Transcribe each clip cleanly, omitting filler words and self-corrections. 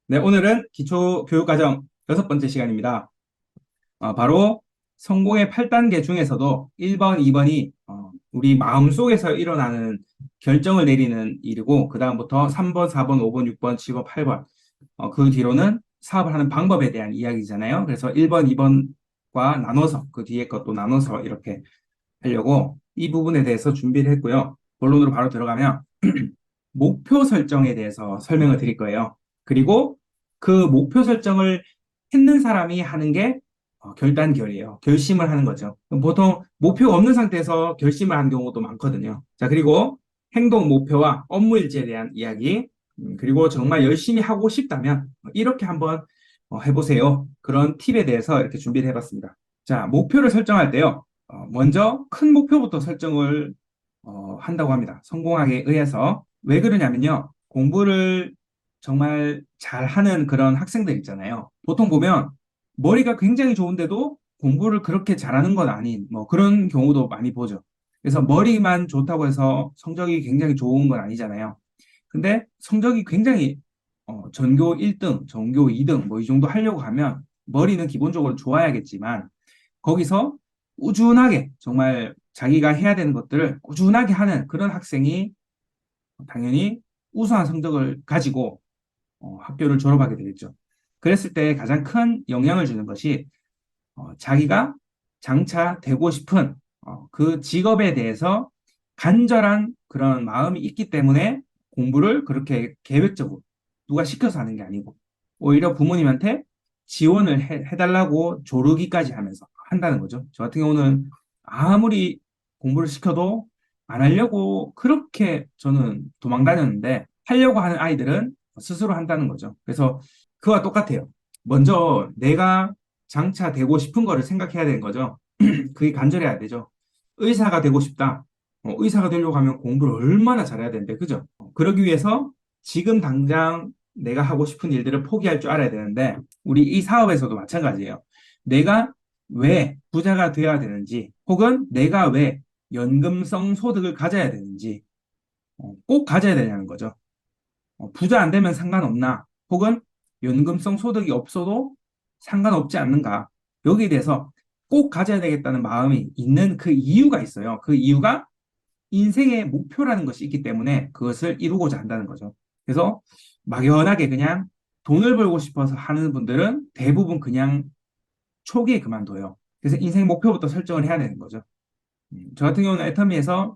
네, 오늘은 기초교육과정 6번째 시간입니다. 바로 성공의 8단계 중에서도 1번, 2번이 우리 마음속에서 일어나는 결정을 내리는 일이고, 그 다음부터 3번, 4번, 5번, 6번, 7번, 8번, 그 뒤로는 사업을 하는 방법에 대한 이야기잖아요. 그래서 1번, 2번과 나눠서, 그 뒤에 것도 나눠서 이렇게 하려고 이 부분에 대해서 준비를 했고요. 본론으로 바로 들어가면 목표 설정에 대해서 설명을 드릴 거예요. 그리고 그 목표 설정을 했는 사람이 하는 게 결단결이에요. 결심을 하는 거죠. 보통 목표가 없는 상태에서 결심을 하는 경우도 많거든요. 자, 그리고 행동 목표와 업무 일지에 대한 이야기, 그리고 정말 열심히 하고 싶다면 이렇게 한번 해보세요. 그런 팁에 대해서 이렇게 준비를 해봤습니다. 자, 목표를 설정할 때요. 먼저 큰 목표부터 설정을 한다고 합니다. 성공하게 의해서. 왜 그러냐면요. 공부를 정말 잘하는 그런 학생들 있잖아요. 보통 보면 머리가 굉장히 좋은데도 공부를 그렇게 잘하는 건 아닌 뭐 그런 경우도 많이 보죠. 그래서 머리만 좋다고 해서 성적이 굉장히 좋은 건 아니잖아요. 근데 성적이 굉장히 전교 1등, 전교 2등 뭐 이 정도 하려고 하면 머리는 기본적으로 좋아야겠지만 거기서 꾸준하게 정말 자기가 해야 되는 것들을 꾸준하게 하는 그런 학생이 당연히 우수한 성적을 가지고 학교를 졸업하게 되겠죠. 그랬을 때 가장 큰 영향을 주는 것이 자기가 장차 되고 싶은 그 직업에 대해서 간절한 그런 마음이 있기 때문에 공부를 그렇게 계획적으로 누가 시켜서 하는 게 아니고 오히려 부모님한테 지원을 해달라고 조르기까지 하면서 한다는 거죠. 저 같은 경우는 아무리 공부를 시켜도 안 하려고 그렇게 저는 도망 다녔는데 하려고 하는 아이들은 스스로 한다는 거죠. 그래서 그와 똑같아요. 먼저 내가 장차 되고 싶은 거를 생각해야 되는 거죠. 그게 간절해야 되죠. 의사가 되고 싶다. 의사가 되려고 하면 공부를 얼마나 잘해야 되는데, 그죠? 그러기 위해서 지금 당장 내가 하고 싶은 일들을 포기할 줄 알아야 되는데, 우리 이 사업에서도 마찬가지예요. 내가 왜 부자가 되어야 되는지, 혹은 내가 왜 연금성 소득을 가져야 되는지, 꼭 가져야 되냐는 거죠. 부자 안 되면 상관없나? 혹은 연금성 소득이 없어도 상관없지 않는가? 여기에 대해서 꼭 가져야 되겠다는 마음이 있는 그 이유가 있어요. 그 이유가 인생의 목표라는 것이 있기 때문에 그것을 이루고자 한다는 거죠. 그래서 막연하게 그냥 돈을 벌고 싶어서 하는 분들은 대부분 그냥 초기에 그만둬요. 그래서 인생 목표부터 설정을 해야 되는 거죠. 저 같은 경우는 애터미에서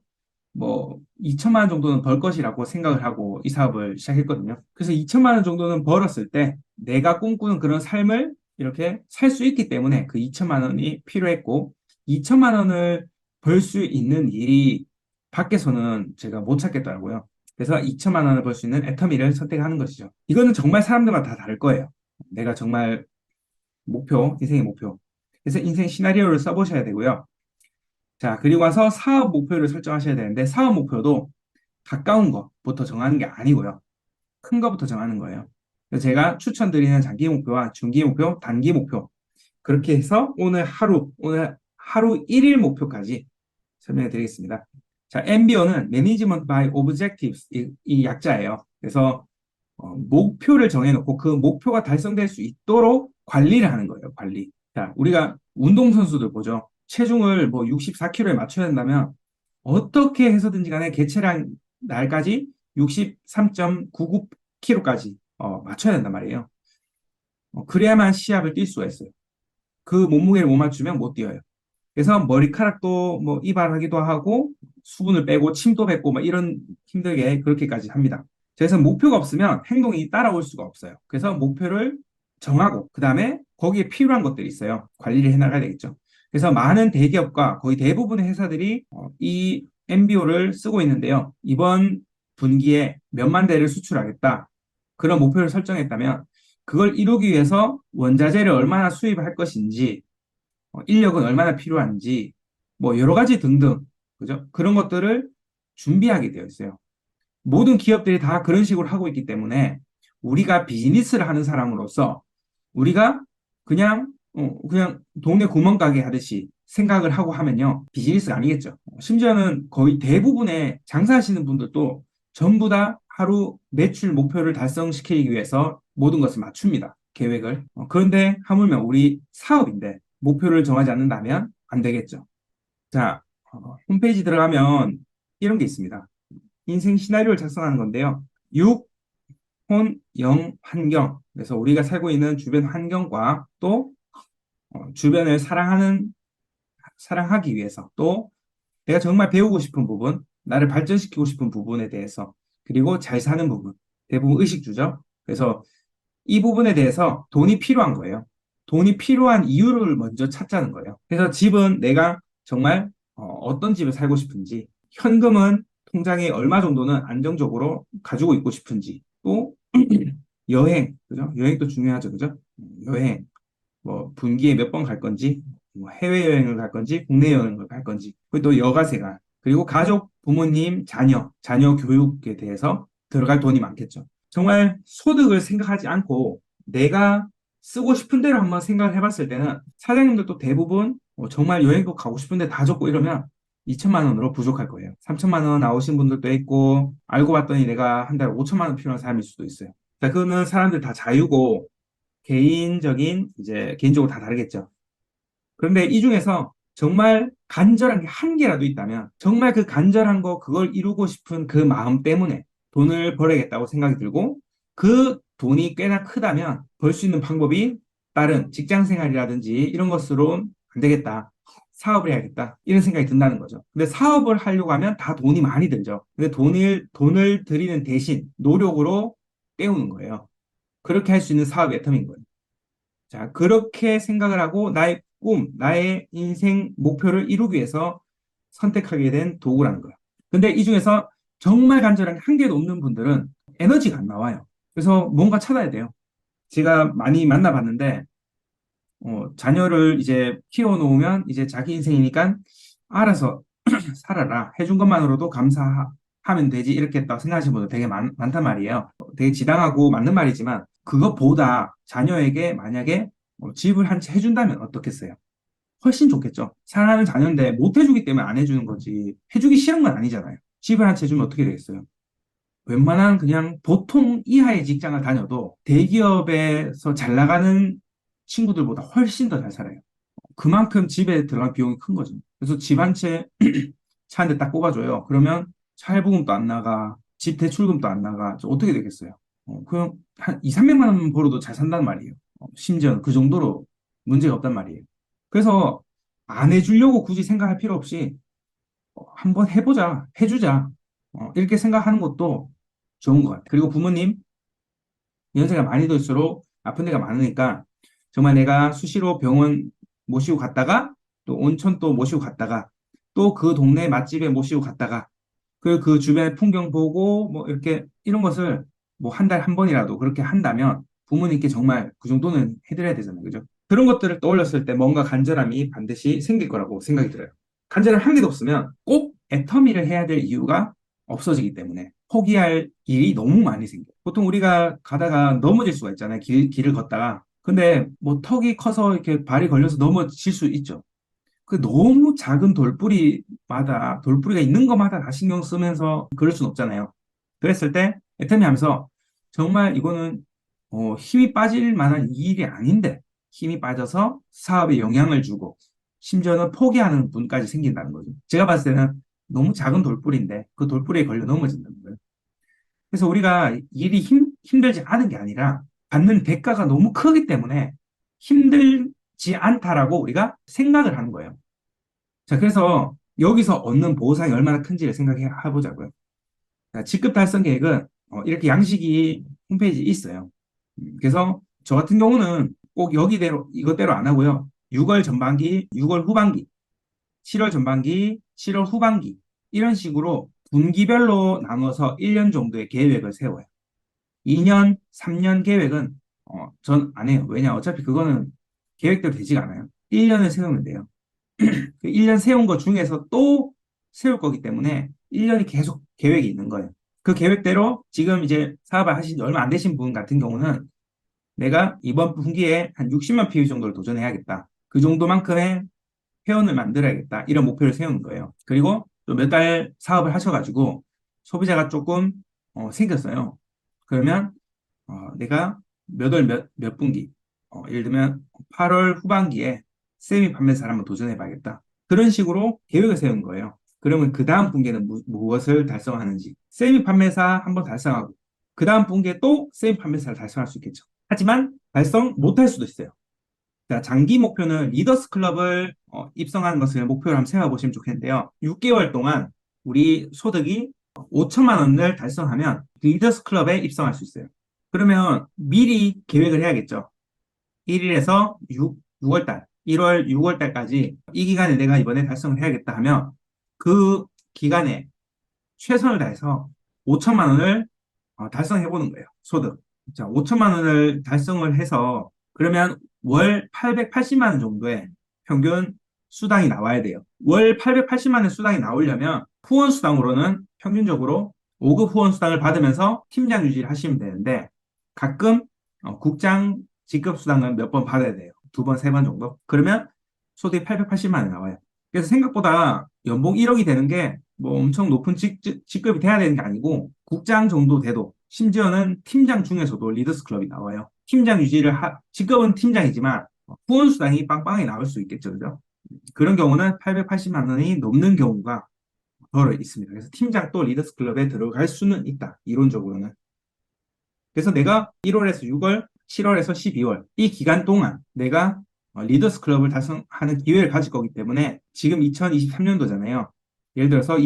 뭐 2천만 원 정도는 벌 것이라고 생각을 하고 이 사업을 시작했거든요. 그래서 2천만 원 정도는 벌었을 때 내가 꿈꾸는 그런 삶을 이렇게 살 수 있기 때문에 그 2천만 원이 필요했고 2천만 원을 벌 수 있는 일이 밖에서는 제가 못 찾겠더라고요. 그래서 2천만 원을 벌 수 있는 애터미를 선택하는 것이죠. 이거는 정말 사람들마다 다 다를 거예요. 내가 정말 목표, 인생의 목표. 그래서 인생 시나리오를 써보셔야 되고요. 자, 그리고 와서 사업 목표를 설정하셔야 되는데, 사업 목표도 가까운 것부터 정하는 게 아니고요. 큰 것부터 정하는 거예요. 그래서 제가 추천드리는 장기 목표와 중기 목표, 단기 목표. 그렇게 해서 오늘 하루 1일 목표까지 설명해 드리겠습니다. 자, MBO는 Management by Objectives, 이 약자예요. 그래서 목표를 정해놓고 그 목표가 달성될 수 있도록 관리를 하는 거예요, 관리. 자, 우리가 운동선수들 보죠. 체중을 뭐 64kg에 맞춰야 된다면 어떻게 해서든지 간에 개체량 날까지 63.99kg까지 맞춰야 된단 말이에요. 그래야만 시합을 뛸 수가 있어요. 그 몸무게를 못 맞추면 못 뛰어요. 그래서 머리카락도 뭐 이발하기도 하고 수분을 빼고 침도 뱉고 막 이런 힘들게 그렇게까지 합니다. 그래서 목표가 없으면 행동이 따라올 수가 없어요. 그래서 목표를 정하고 그다음에 거기에 필요한 것들이 있어요. 관리를 해나가야 되겠죠. 그래서 많은 대기업과 거의 대부분의 회사들이 이 MBO를 쓰고 있는데요. 이번 분기에 몇만 대를 수출하겠다. 그런 목표를 설정했다면 그걸 이루기 위해서 원자재를 얼마나 수입할 것인지 인력은 얼마나 필요한지, 뭐 여러 가지 등등, 그죠? 그런 것들을 준비하게 되어 있어요. 모든 기업들이 다 그런 식으로 하고 있기 때문에 우리가 비즈니스를 하는 사람으로서 우리가 그냥 동네 구멍가게 하듯이 생각을 하고 하면요. 비즈니스가 아니겠죠. 심지어는 거의 대부분의 장사하시는 분들도 전부 다 하루 매출 목표를 달성시키기 위해서 모든 것을 맞춥니다. 계획을. 그런데 하물며 우리 사업인데 목표를 정하지 않는다면 안 되겠죠. 자, 홈페이지 들어가면 이런 게 있습니다. 인생 시나리오를 작성하는 건데요. 6, 혼, 영, 환경. 그래서 우리가 살고 있는 주변 환경과 또 주변을 사랑하기 위해서 또 내가 정말 배우고 싶은 부분, 나를 발전시키고 싶은 부분에 대해서 그리고 잘 사는 부분, 대부분 의식주죠. 그래서 이 부분에 대해서 돈이 필요한 거예요. 돈이 필요한 이유를 먼저 찾자는 거예요. 그래서 집은 내가 정말 떤 집에 살고 싶은지, 현금은 통장에 얼마 정도는 안정적으로 가지고 있고 싶은지, 또 여행, 그죠? 여행도 중요하죠, 그죠? 여행, 뭐 분기에 몇 번 갈 건지, 뭐 해외여행을 갈 건지, 국내 여행을 갈 건지, 그리고 또 여가생활, 그리고 가족, 부모님, 자녀 교육에 대해서 들어갈 돈이 많겠죠. 정말 소득을 생각하지 않고 내가 쓰고 싶은 대로 한번 생각을 해봤을 때는 사장님들도 대부분 정말 여행도 가고 싶은데 다 적고 이러면 2천만 원으로 부족할 거예요. 3천만 원 나오신 분들도 있고 알고 봤더니 내가 한 달에 5천만 원 필요한 사람일 수도 있어요. 자, 그거는 사람들 다 자유고 개인적으로 다 다르겠죠. 그런데 이 중에서 정말 간절한 게 한 개라도 있다면 정말 그 간절한 거 그걸 이루고 싶은 그 마음 때문에 돈을 벌어야겠다고 생각이 들고 그 돈이 꽤나 크다면 벌 수 있는 방법이 다른 직장 생활이라든지 이런 것으로는 안 되겠다. 사업을 해야겠다. 이런 생각이 든다는 거죠. 근데 사업을 하려고 하면 다 돈이 많이 들죠. 근데 돈을 들이는 대신 노력으로 때우는 거예요. 그렇게 할 수 있는 사업이 애텀인 거예요. 자, 그렇게 생각을 하고 나의 꿈, 나의 인생 목표를 이루기 위해서 선택하게 된 도구라는 거예요. 근데 이 중에서 정말 간절한 게 한 개도 없는 분들은 에너지가 안 나와요. 그래서 뭔가 찾아야 돼요. 제가 많이 만나봤는데, 자녀를 이제 키워놓으면 이제 자기 인생이니까 알아서 살아라. 해준 것만으로도 감사하면 되지. 이렇게 했다고 생각하시는 분들 되게 많단 말이에요. 되게 지당하고 맞는 말이지만 그것보다 자녀에게 만약에 집을 한 채 해준다면 어떻겠어요? 훨씬 좋겠죠. 사랑하는 자녀인데 못 해주기 때문에 안 해주는 거지. 해주기 싫은 건 아니잖아요. 집을 한 채 해주면 어떻게 되겠어요? 웬만한 그냥 보통 이하의 직장을 다녀도 대기업에서 잘 나가는 친구들보다 훨씬 더 잘 살아요. 그만큼 집에 들어간 비용이 큰 거죠. 그래서 집 한 채, 차 한 대 딱 뽑아줘요. 그러면 차 할부금도 안 나가, 집 대출금도 안 나가. 어떻게 되겠어요? 그냥 한 2, 300만 원 벌어도 잘 산단 말이에요. 심지어 그 정도로 문제가 없단 말이에요. 그래서 안 해주려고 굳이 생각할 필요 없이 한번 해보자, 해주자. 이렇게 생각하는 것도 좋은 것 같아요. 그리고 부모님, 연세가 많이 들수록 아픈 데가 많으니까 정말 내가 수시로 병원 모시고 갔다가 또 온천 또 모시고 갔다가 또 그 동네 맛집에 모시고 갔다가 그리고 그 주변의 풍경 보고 뭐 이렇게 이런 것을 뭐 한 달 한 번이라도 그렇게 한다면 부모님께 정말 그 정도는 해드려야 되잖아요. 그죠? 그런 것들을 떠올렸을 때 뭔가 간절함이 반드시 생길 거라고 생각이 들어요. 간절함 한 개도 없으면 꼭 애터미를 해야 될 이유가 없어지기 때문에 포기할 일이 너무 많이 생겨요. 보통 우리가 가다가 넘어질 수가 있잖아요. 길을 걷다가. 근데 뭐 턱이 커서 이렇게 발이 걸려서 넘어질 수 있죠. 그 너무 작은 돌뿌리가 있는 것마다 다 신경 쓰면서 그럴 순 없잖아요. 그랬을 때 애터미 하면서 정말 이거는 힘이 빠질 만한 일이 아닌데 힘이 빠져서 사업에 영향을 주고 심지어는 포기하는 분까지 생긴다는 거죠. 제가 봤을 때는 너무 작은 돌뿌리인데 그 돌뿌리에 걸려 넘어진다는 거예요. 그래서 우리가 일이 힘들지 않은 게 아니라 받는 대가가 너무 크기 때문에 힘들지 않다라고 우리가 생각을 하는 거예요. 자, 그래서 여기서 얻는 보상이 얼마나 큰지를 생각해 보자고요. 자, 직급 달성 계획은 이렇게 양식이 홈페이지에 있어요. 그래서 저 같은 경우는 꼭 이것대로 안 하고요. 6월 전반기, 6월 후반기, 7월 전반기, 7월 후반기 이런 식으로 분기별로 나눠서 1년 정도의 계획을 세워요. 2년, 3년 계획은 전 안 해요. 왜냐? 어차피 그거는 계획대로 되지가 않아요. 1년을 세우면 돼요. 그 1년 세운 것 중에서 또 세울 거기 때문에 1년이 계속 계획이 있는 거예요. 그 계획대로 지금 이제 사업을 하신 지 얼마 안 되신 분 같은 경우는 내가 이번 분기에 한 60만 PV 정도를 도전해야겠다. 그 정도만큼의 회원을 만들어야겠다. 이런 목표를 세우는 거예요. 그리고 또 몇 달 사업을 하셔가지고 소비자가 조금 생겼어요. 그러면 내가 몇 분기. 예를 들면 8월 후반기에 세미 판매사를 한번 도전해 봐야겠다. 그런 식으로 계획을 세운 거예요. 그러면 그 다음 분기에는 무엇을 달성하는지. 세미 판매사 한번 달성하고, 그 다음 분기에 또 세미 판매사를 달성할 수 있겠죠. 하지만 달성 못할 수도 있어요. 자, 장기 목표는 리더스 클럽을 입성하는 것을 목표로 한번 세워보시면 좋겠는데요. 6개월 동안 우리 소득이 5천만 원을 달성하면 리더스 클럽에 입성할 수 있어요. 그러면 미리 계획을 해야겠죠. 1일에서 6월 달, 1월, 6월 달까지 이 기간에 내가 이번에 달성을 해야겠다 하면 그 기간에 최선을 다해서 5천만 원을 달성해 보는 거예요. 소득. 자, 5천만 원을 달성을 해서 그러면 월 880만 원 정도의 평균 수당이 나와야 돼요. 월 880만 원 수당이 나오려면 후원 수당으로는 평균적으로 5급 후원 수당을 받으면서 팀장 유지를 하시면 되는데 가끔 국장 직급 수당은 몇 번 받아야 돼요. 두 번, 세 번 정도. 그러면 소득이 880만 원이 나와요. 그래서 생각보다 연봉 1억이 되는 게 뭐 엄청 높은 직급이 돼야 되는 게 아니고 국장 정도 돼도 심지어는 팀장 중에서도 리더스 클럽이 나와요. 팀장 유지를 직급은 팀장이지만 후원 수당이 빵빵하게 나올 수 있겠죠. 그죠? 그런 경우는 880만 원이 넘는 경우가 더러 있습니다. 그래서 팀장 또 리더스 클럽에 들어갈 수는 있다. 이론적으로는. 그래서 내가 1월에서 6월, 7월에서 12월 이 기간 동안 내가 리더스 클럽을 달성하는 기회를 가질 거기 때문에 지금 2023년도잖아요. 예를 들어서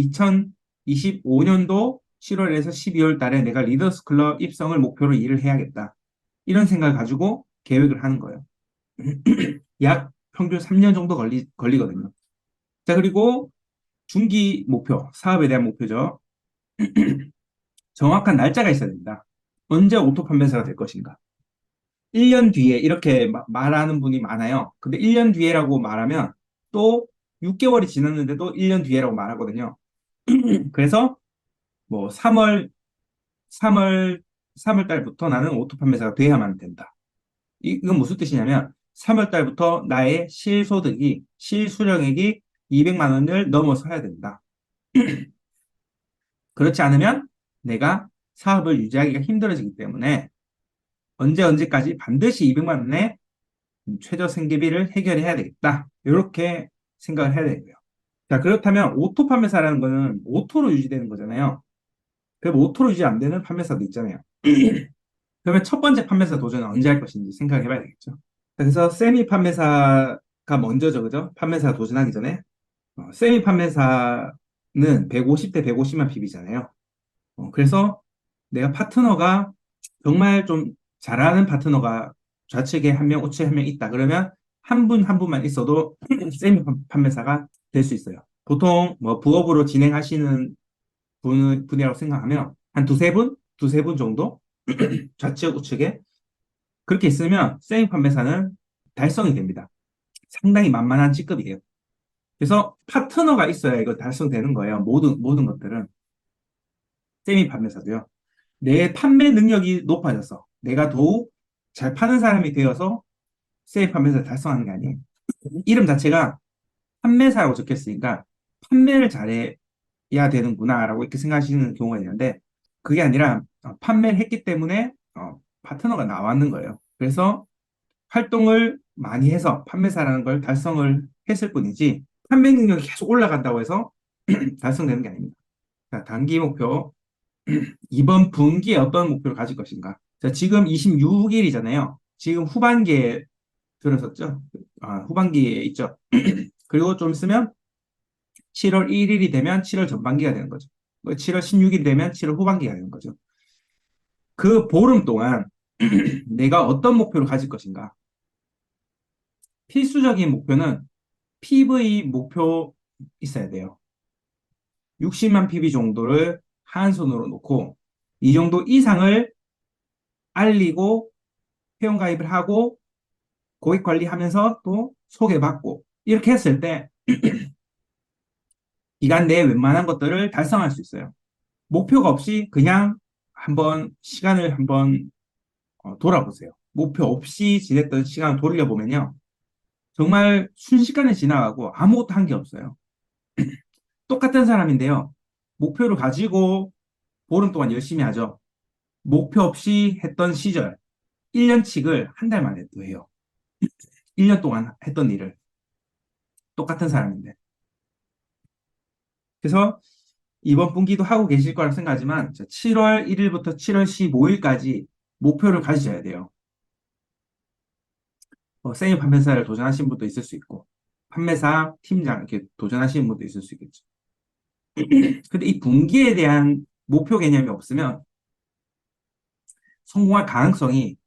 2025년도 7월에서 12월 달에 내가 리더스 클럽 입성을 목표로 일을 해야겠다. 이런 생각을 가지고 계획을 하는 거예요. 약 평균 3년 정도 걸리거든요. 자, 그리고 중기 목표, 사업에 대한 목표죠. 정확한 날짜가 있어야 됩니다. 언제 오토 판매사가 될 것인가? 1년 뒤에 이렇게 말하는 분이 많아요. 근데 1년 뒤에라고 말하면 또 6개월이 지났는데도 1년 뒤에라고 말하거든요. 그래서 뭐 3월, 3월 달부터 나는 오토 판매사가 돼야만 된다. 이건 무슨 뜻이냐면 3월 달부터 나의 실소득이, 실수령액이 200만 원을 넘어서야 된다. 그렇지 않으면 내가 사업을 유지하기가 힘들어지기 때문에 언제까지 반드시 200만 원의 최저 생계비를 해결해야 되겠다. 이렇게 생각을 해야 되고요. 자, 그렇다면 오토 판매사라는 거는 오토로 유지되는 거잖아요. 그럼 오토로 유지 안 되는 판매사도 있잖아요. 그러면 첫 번째 판매사 도전은 언제 할 것인지 생각해 봐야 되겠죠. 그래서 세미 판매사가 먼저죠, 그죠? 판매사 도전하기 전에. 세미 판매사는 150대 150만 PB잖아요. 그래서 내가 파트너가 정말 좀 잘하는 파트너가 좌측에 한 명, 우측에 한 명 있다. 그러면 한 분 한 분만 있어도 세미 판매사가 될 수 있어요. 보통 뭐 부업으로 진행하시는 분이라고 생각하면 한 두세 분? 두세 분 정도? 좌측, 우측에 그렇게 있으면 세미 판매사는 달성이 됩니다. 상당히 만만한 직급이에요. 그래서 파트너가 있어야 이거 달성되는 거예요. 모든 것들은. 세미 판매사도요. 내 판매 능력이 높아져서 내가 더욱 잘 파는 사람이 되어서 세미 판매사를 달성하는 게 아니에요. 이름 자체가 판매사라고 적혔으니까 판매를 잘해야 되는구나라고 이렇게 생각하시는 경우가 있는데 그게 아니라 판매를 했기 때문에 파트너가 나왔는 거예요. 그래서 활동을 많이 해서 판매사라는 걸 달성을 했을 뿐이지 판매 능력이 계속 올라간다고 해서 달성되는 게 아닙니다. 자, 단기 목표 이번 분기에 어떤 목표를 가질 것인가? 자, 지금 26일이잖아요. 지금 후반기에 들어섰죠? 후반기에 있죠. 그리고 좀 있으면 7월 1일이 되면 7월 전반기가 되는 거죠. 7월 16일이 되면 7월 후반기가 되는 거죠. 그 보름 동안 내가 어떤 목표를 가질 것인가? 필수적인 목표는 PV 목표 있어야 돼요. 60만 PV 정도를 한 손으로 놓고 이 정도 이상을 알리고 회원가입을 하고 고객 관리하면서 또 소개받고 이렇게 했을 때 기간 내에 웬만한 것들을 달성할 수 있어요. 목표가 없이 그냥 시간을 한번 돌아보세요. 목표 없이 지냈던 시간을 돌려보면요. 정말 순식간에 지나가고 아무것도 한 게 없어요. 똑같은 사람인데요. 목표를 가지고 보름 동안 열심히 하죠. 목표 없이 했던 시절, 1년씩을 한 달 만에 또 해요. 1년 동안 했던 일을. 똑같은 사람인데. 그래서 이번 분기도 하고 계실 거라고 생각하지만 7월 1일부터 7월 15일까지 목표를 가지셔야 돼요. 세일 판매사를 도전하신 분도 있을 수 있고 판매사, 팀장 이렇게 도전하시는 분도 있을 수 있겠죠. 근데 이 분기에 대한 목표 개념이 없으면 성공할 가능성이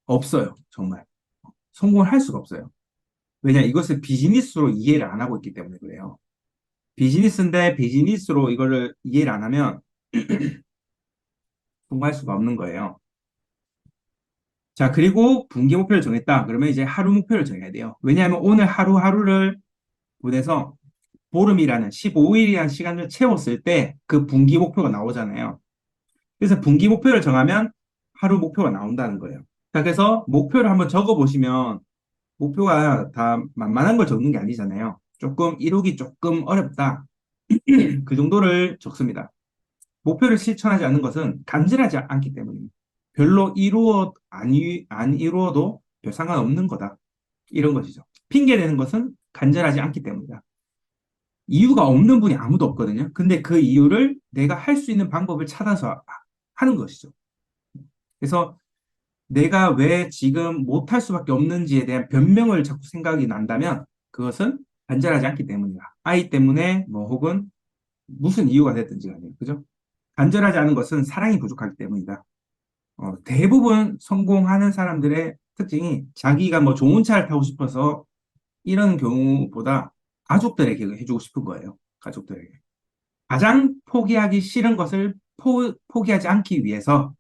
없어요. 정말. 성공을 할 수가 없어요. 왜냐, 이것을 비즈니스로 이해를 안 하고 있기 때문에 그래요. 비즈니스인데 비즈니스로 이거를 이해를 안 하면 성공할 수가 없는 거예요. 자, 그리고 분기 목표를 정했다. 그러면 이제 하루 목표를 정해야 돼요. 왜냐하면 오늘 하루하루를 보내서 보름이라는 15일이라는 시간을 채웠을 때 그 분기 목표가 나오잖아요. 그래서 분기 목표를 정하면 하루 목표가 나온다는 거예요. 자, 그래서 목표를 한번 적어보시면 목표가 다 만만한 걸 적는 게 아니잖아요. 조금 이루기 조금 어렵다. 그 정도를 적습니다. 목표를 실천하지 않는 것은 간절하지 않기 때문입니다. 별로 안 이루어도 별 상관없는 거다. 이런 것이죠. 핑계 대는 것은 간절하지 않기 때문이다. 이유가 없는 분이 아무도 없거든요. 근데 그 이유를 내가 할 수 있는 방법을 찾아서 하는 것이죠. 그래서 내가 왜 지금 못할 수밖에 없는지에 대한 변명을 자꾸 생각이 난다면 그것은 간절하지 않기 때문이다. 아이 때문에 뭐 혹은 무슨 이유가 됐든지 간에 그죠? 간절하지 않은 것은 사랑이 부족하기 때문이다. 대부분 성공하는 사람들의 특징이 자기가 뭐 좋은 차를 타고 싶어서 이런 경우보다 가족들에게 해주고 싶은 거예요. 가족들에게. 가장 포기하기 싫은 것을 포기하지 않기 위해서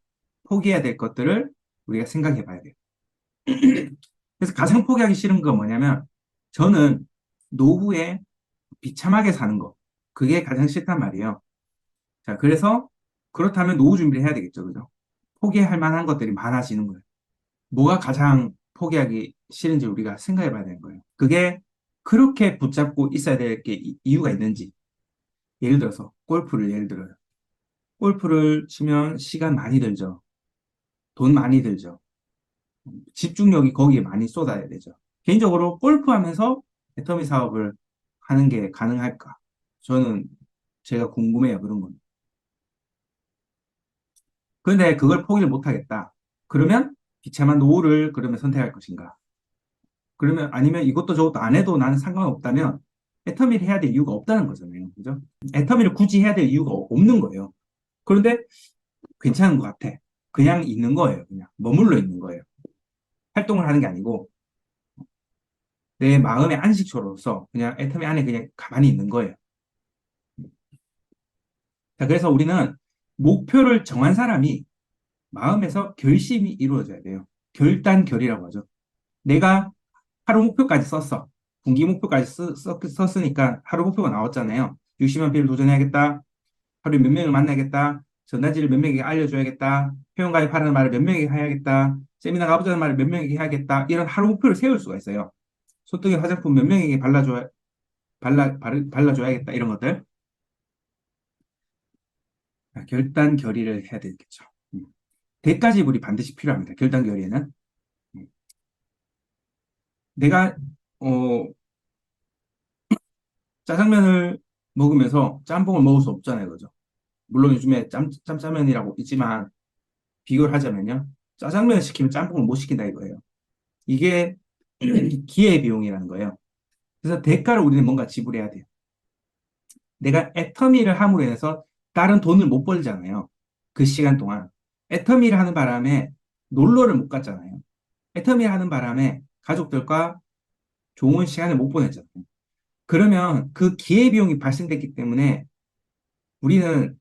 포기해야 될 것들을 우리가 생각해 봐야 돼요. 그래서 가장 포기하기 싫은 건 뭐냐면 저는 노후에 비참하게 사는 거. 그게 가장 싫단 말이에요. 자, 그래서 그렇다면 노후 준비를 해야 되겠죠. 그죠? 포기할 만한 것들이 많아지는 거예요. 뭐가 가장 포기하기 싫은지 우리가 생각해 봐야 되는 거예요. 그게 그렇게 붙잡고 있어야 될 게 이유가 있는지. 예를 들어서 골프를 예를 들어요. 골프를 치면 시간 많이 들죠. 돈 많이 들죠. 집중력이 거기에 많이 쏟아야 되죠. 개인적으로 골프하면서 애터미 사업을 하는 게 가능할까? 저는 제가 궁금해요. 그런 건. 그런데 그걸 포기를 못 하겠다. 그러면 비참한 노후를 그러면 선택할 것인가? 그러면 아니면 이것도 저것도 안 해도 나는 상관없다면 애터미를 해야 될 이유가 없다는 거잖아요. 그죠? 애터미를 굳이 해야 될 이유가 없는 거예요. 그런데 괜찮은 것 같아. 그냥 있는 거예요. 그냥 머물러 있는 거예요. 활동을 하는 게 아니고 내 마음의 안식처로서 그냥 애터미 안에 그냥 가만히 있는 거예요. 자, 그래서 우리는 목표를 정한 사람이 마음에서 결심이 이루어져야 돼요. 결단결이라고 하죠. 내가 하루 목표까지 썼어. 분기 목표까지 썼으니까 하루 목표가 나왔잖아요. 60만 필을 도전해야겠다. 하루에 몇 명을 만나야겠다. 전단지를 몇 명에게 알려줘야겠다. 회원가입하라는 말을 몇 명에게 해야겠다. 세미나 가보자는 말을 몇 명에게 해야겠다. 이런 하루 목표를 세울 수가 있어요. 소통의 화장품 몇 명에게 발라줘야겠다. 이런 것들. 결단 결의를 해야 되겠죠. 대가 지불이 반드시 필요합니다. 결단 결의에는. 음. 내가 어, 짜장면을 먹으면서 짬뽕을 먹을 수 없잖아요. 그죠? 물론 요즘에 짬짜면이라고 있지만 비교를 하자면요. 짜장면을 시키면 짬뽕을 못 시킨다 이거예요. 이게 기회비용이라는 거예요. 그래서 대가를 우리는 뭔가 지불해야 돼요. 내가 애터미를 함으로 인해서 다른 돈을 못 벌잖아요. 그 시간 동안. 애터미를 하는 바람에 놀러를 못 갔잖아요. 애터미를 하는 바람에 가족들과 좋은 시간을 못 보냈잖아요. 그러면 그 기회비용이 발생됐기 때문에 우리는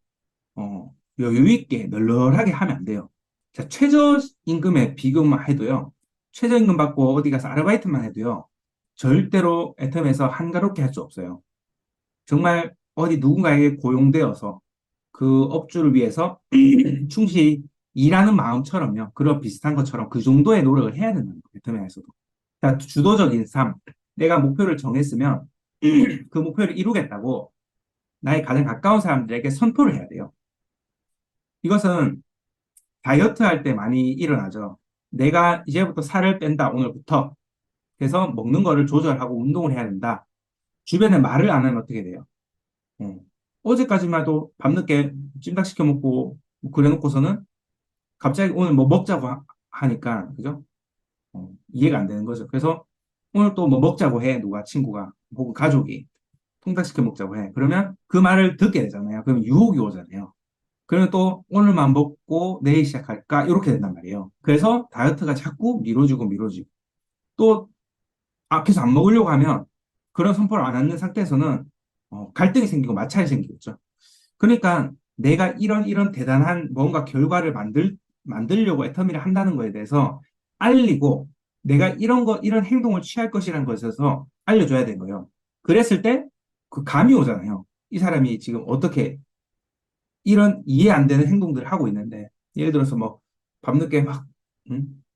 여유 있게 널널하게 하면 안 돼요. 자, 최저임금에 비교만 해도요. 최저임금 받고 어디 가서 아르바이트만 해도요. 절대로 애텀에서 한가롭게 할 수 없어요. 정말 어디 누군가에게 고용되어서 그 업주를 위해서 충실히 일하는 마음처럼요. 그런 비슷한 것처럼 그 정도의 노력을 해야 된다는 거예요. 애텀에서도. 자, 주도적인 삶. 내가 목표를 정했으면 그 목표를 이루겠다고 나의 가장 가까운 사람들에게 선포를 해야 돼요. 이것은 다이어트 할 때 많이 일어나죠. 내가 이제부터 살을 뺀다, 오늘부터. 그래서 먹는 거를 조절하고 운동을 해야 된다. 주변에 말을 안 하면 어떻게 돼요? 어. 어제까지만 해도 밤늦게 찜닭 시켜 먹고 뭐 그래 놓고서는 갑자기 오늘 뭐 먹자고 하니까, 그죠? 이해가 안 되는 거죠. 그래서 오늘 또 뭐 먹자고 해, 누가, 친구가, 혹은 가족이. 통닭시켜 먹자고 해. 그러면 그 말을 듣게 되잖아요. 그럼 유혹이 오잖아요. 그러면 또 오늘만 먹고 내일 시작할까? 이렇게 된단 말이에요. 그래서 다이어트가 자꾸 미뤄지고 미뤄지고. 또 계속 안 먹으려고 하면 그런 선포를 안 하는 상태에서는 갈등이 생기고 마찰이 생기겠죠. 그러니까 내가 이런 대단한 뭔가 결과를 만들려고 애터미를 한다는 거에 대해서 알리고 내가 이런 행동을 취할 것이라는 것에서 알려줘야 되는 거예요. 그랬을 때 그 감이 오잖아요. 이 사람이 지금 어떻게 이런 이해 안 되는 행동들을 하고 있는데, 예를 들어서 뭐 밤늦게 막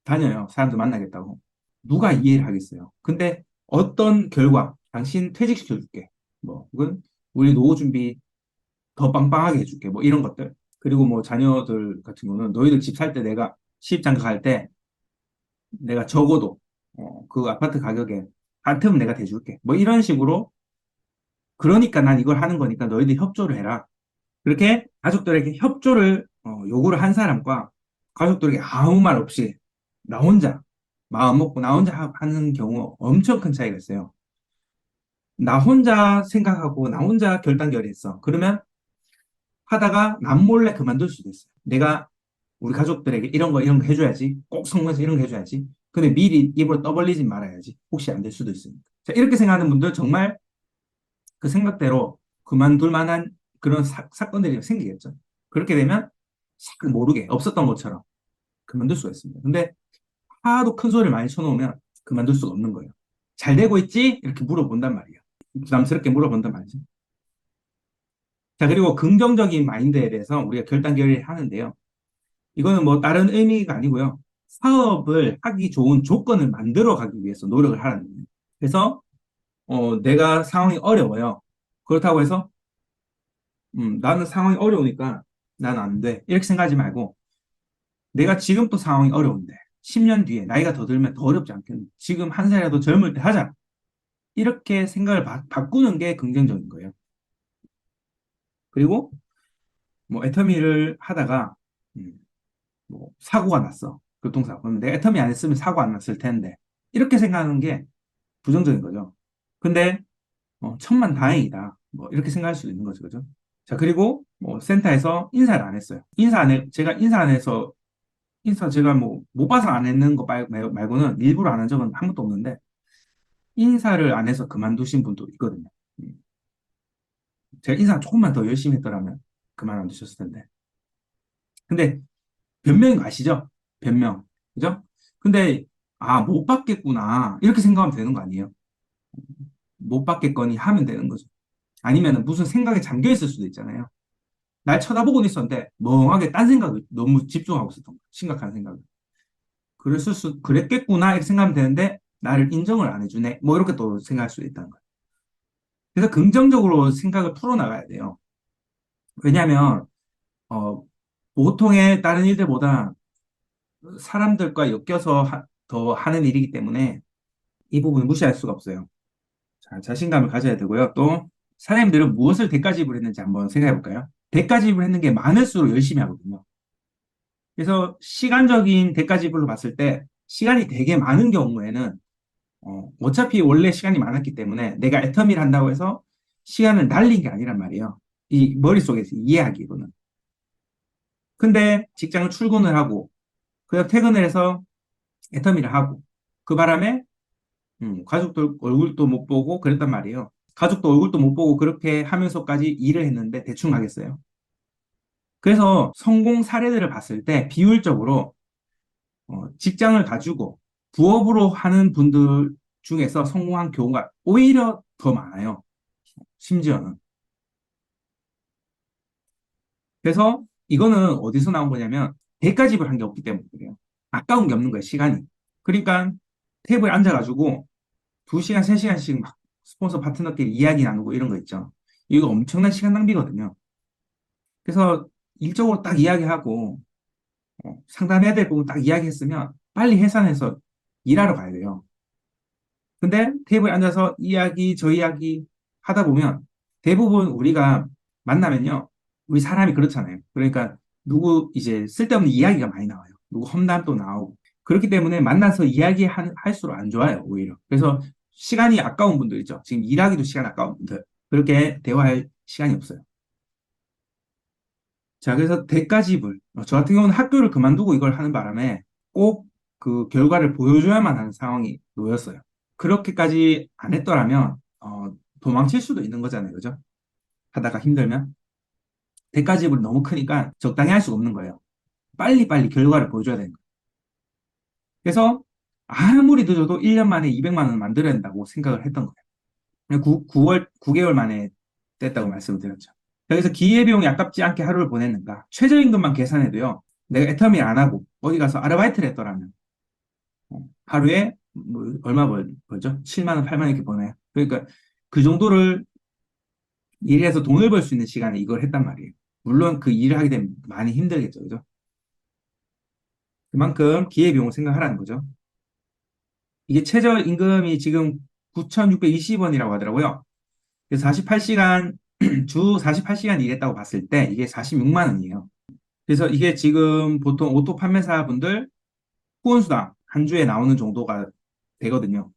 다녀요. 사람들 만나겠다고. 누가 이해를 하겠어요. 근데 어떤 결과, 당신 퇴직시켜줄게. 뭐, 혹은 우리 노후 준비 더 빵빵하게 해줄게. 뭐 이런 것들. 그리고 뭐 자녀들 같은 경우는 너희들 집 살 때 내가 시집장가 갈 때 내가 적어도 그 아파트 가격에 한 틈은 내가 대줄게. 뭐 이런 식으로, 그러니까 난 이걸 하는 거니까 너희들 협조를 해라. 그렇게 가족들에게 협조를 요구를 한 사람과 가족들에게 아무 말 없이 나 혼자 마음 먹고 나 혼자 하는 경우 엄청 큰 차이가 있어요. 나 혼자 생각하고 나 혼자 결단결의했어. 그러면 하다가 남몰래 그만둘 수도 있어요. 내가 우리 가족들에게 이런 거 해줘야지. 꼭 성공해서 이런 거 해줘야지. 근데 미리 입으로 떠벌리지 말아야지. 혹시 안 될 수도 있으니까. 자, 이렇게 생각하는 분들 정말 그 생각대로 그만둘 만한 그런 사건들이 생기겠죠. 그렇게 되면 싹 모르게 없었던 것처럼 그만둘 수가 있습니다. 근데 하도 큰 소리를 많이 쳐놓으면 그만둘 수가 없는 거예요. 잘 되고 있지? 이렇게 물어본단 말이에요. 부담스럽게 물어본단 말이죠. 자, 그리고 긍정적인 마인드에 대해서 우리가 결단 결의를 하는데요. 이거는 뭐 다른 의미가 아니고요. 사업을 하기 좋은 조건을 만들어 가기 위해서 노력을 하라는 거예요. 그래서 내가 상황이 어려워요. 그렇다고 해서 나는 상황이 어려우니까 나는 안 돼. 이렇게 생각하지 말고 내가 지금 또 상황이 어려운데 10년 뒤에 나이가 더 들면 더 어렵지 않겠니? 지금 한 살이라도 젊을 때 하자. 이렇게 생각을 바꾸는 게 긍정적인 거예요. 그리고 뭐 애터미를 하다가 음, 뭐 사고가 났어. 교통사고. 그러면 내가 애터미 안 했으면 사고 안 났을 텐데. 이렇게 생각하는 게 부정적인 거죠. 근데 천만 다행이다. 뭐 이렇게 생각할 수도 있는 거죠. 그죠? 자, 그리고 뭐 센터에서 인사를 안 했어요. 제가 인사 안 해서 인사 제가 뭐 못 봐서 안 했는 거 말고는 일부러 안 한 적은 한 번도 없는데 인사를 안 해서 그만두신 분도 있거든요. 음. 제가 인사 조금만 더 열심히 했더라면 그만 안 두셨을 텐데. 근데 변명인 거 아시죠? 변명. 그죠? 근데 못 받겠구나. 이렇게 생각하면 되는 거 아니에요? 못 받겠거니 하면 되는 거죠. 아니면 무슨 생각에 잠겨 있을 수도 있잖아요. 날 쳐다보고 있었는데 멍하게 딴 생각을 너무 집중하고 있었던 거예요. 심각한 생각을. 그랬겠구나 이렇게 생각하면 되는데 나를 인정을 안 해주네. 뭐 이렇게 또 생각할 수 있다는 거예요. 그래서 긍정적으로 생각을 풀어나가야 돼요. 왜냐하면 보통의 다른 일들보다 사람들과 엮여서 더 하는 일이기 때문에 이 부분을 무시할 수가 없어요. 자, 자신감을 가져야 되고요. 또 사람들은 무엇을 대가 지불했는지 한번 생각해 볼까요? 대가 지불했는 게 많을수록 열심히 하거든요. 그래서 시간적인 대가 지불로 봤을 때 시간이 되게 많은 경우에는 어차피 원래 시간이 많았기 때문에 내가 애터미를 한다고 해서 시간을 날린 게 아니란 말이에요. 이 머릿속에서 이해하기로는. 근데 직장을 출근을 하고, 그다음 퇴근을 해서 애터미를 하고, 그 바람에 가족들 얼굴도 못 보고 그랬단 말이에요. 가족도 얼굴도 못 보고 그렇게 하면서까지 일을 했는데 대충 하겠어요. 그래서 성공 사례들을 봤을 때 비율적으로 직장을 가지고 부업으로 하는 분들 중에서 성공한 경우가 오히려 더 많아요. 심지어는. 그래서 이거는 어디서 나온 거냐면 대가집을 한 게 없기 때문에 그래요. 아까운 게 없는 거예요, 시간이. 그러니까 테이블에 앉아가지고 2시간, 3시간씩 막 스폰서 파트너끼리 이야기 나누고 이런 거 있죠. 이거 엄청난 시간 낭비거든요. 그래서 일적으로 딱 이야기하고 상담해야 될 부분 딱 이야기했으면 빨리 해산해서 일하러 가야 돼요. 근데 테이블에 앉아서 이야기, 저 이야기 하다 보면 대부분 우리가 만나면요. 우리 사람이 그렇잖아요. 그러니까 누구 이제 쓸데없는 이야기가 많이 나와요. 누구 험담도 나오고. 그렇기 때문에 만나서 이야기할수록 안 좋아요, 오히려. 그래서 시간이 아까운 분들 있죠. 지금 일하기도 시간 아까운 분들. 그렇게 대화할 시간이 없어요. 자, 그래서 대가집을, 저 같은 경우는 학교를 그만두고 이걸 하는 바람에 꼭 그 결과를 보여줘야만 하는 상황이 놓였어요. 그렇게까지 안 했더라면, 도망칠 수도 있는 거잖아요. 그죠? 하다가 힘들면. 대가집을 너무 크니까 적당히 할 수가 없는 거예요. 빨리빨리 결과를 보여줘야 되는 거예요. 그래서 아무리 늦어도 1년 만에 200만 원 만들어야 된다고 생각을 했던 거예요. 9개월 만에 됐다고 말씀을 드렸죠. 여기서 기회비용이 아깝지 않게 하루를 보냈는가? 최저임금만 계산해도요, 내가 애터미 안 하고 어디 가서 아르바이트를 했더라면, 하루에 뭐 얼마 벌죠? 7만 원, 8만 원 이렇게 버네요. 그러니까 그 정도를 일해서 돈을 벌 수 있는 시간에 이걸 했단 말이에요. 물론 그 일을 하게 되면 많이 힘들겠죠. 그죠? 그만큼 기회비용을 생각하라는 거죠. 이게 최저임금이 지금 9,620원이라고 하더라고요. 그래서 48시간, 주 48시간 일했다고 봤을 때 이게 46만 원이에요. 그래서 이게 지금 보통 오토 판매사분들 후원수당 한 주에 나오는 정도가 되거든요.